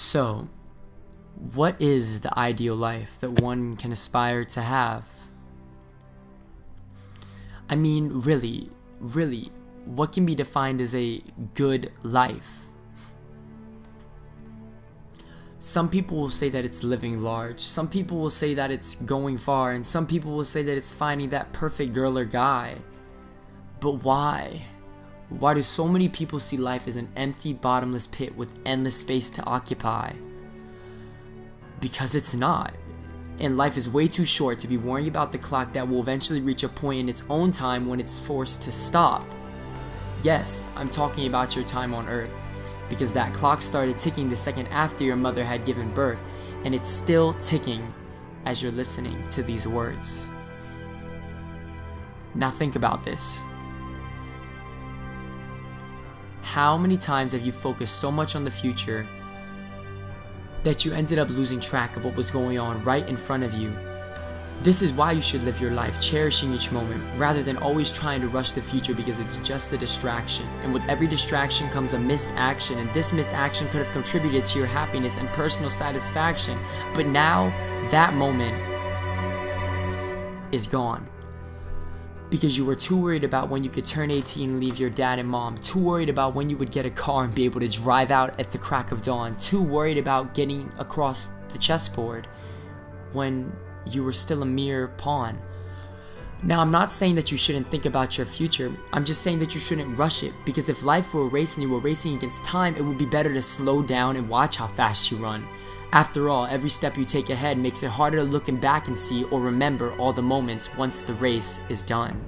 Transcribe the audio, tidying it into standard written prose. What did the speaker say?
So, what is the ideal life that one can aspire to have? I mean, really, what can be defined as a good life? Some people will say that it's living large, some people will say that it's going far, and some people will say that it's finding that perfect girl or guy. But why? Why do so many people see life as an empty, bottomless pit with endless space to occupy? Because it's not. And life is way too short to be worrying about the clock that will eventually reach a point in its own time when it's forced to stop. Yes, I'm talking about your time on Earth, because that clock started ticking the second after your mother had given birth, and it's still ticking as you're listening to these words. Now think about this. How many times have you focused so much on the future that you ended up losing track of what was going on right in front of you? This is why you should live your life cherishing each moment rather than always trying to rush the future, because it's just a distraction. And with every distraction comes a missed action, and this missed action could have contributed to your happiness and personal satisfaction. But now that moment is gone, because you were too worried about when you could turn 18 and leave your dad and mom, too worried about when you would get a car and be able to drive out at the crack of dawn, too worried about getting across the chessboard when you were still a mere pawn. Now, I'm not saying that you shouldn't think about your future, I'm just saying that you shouldn't rush it, because if life were a race and you were racing against time, it would be better to slow down and watch how fast you run. After all, every step you take ahead makes it harder to look back and see or remember all the moments once the race is done.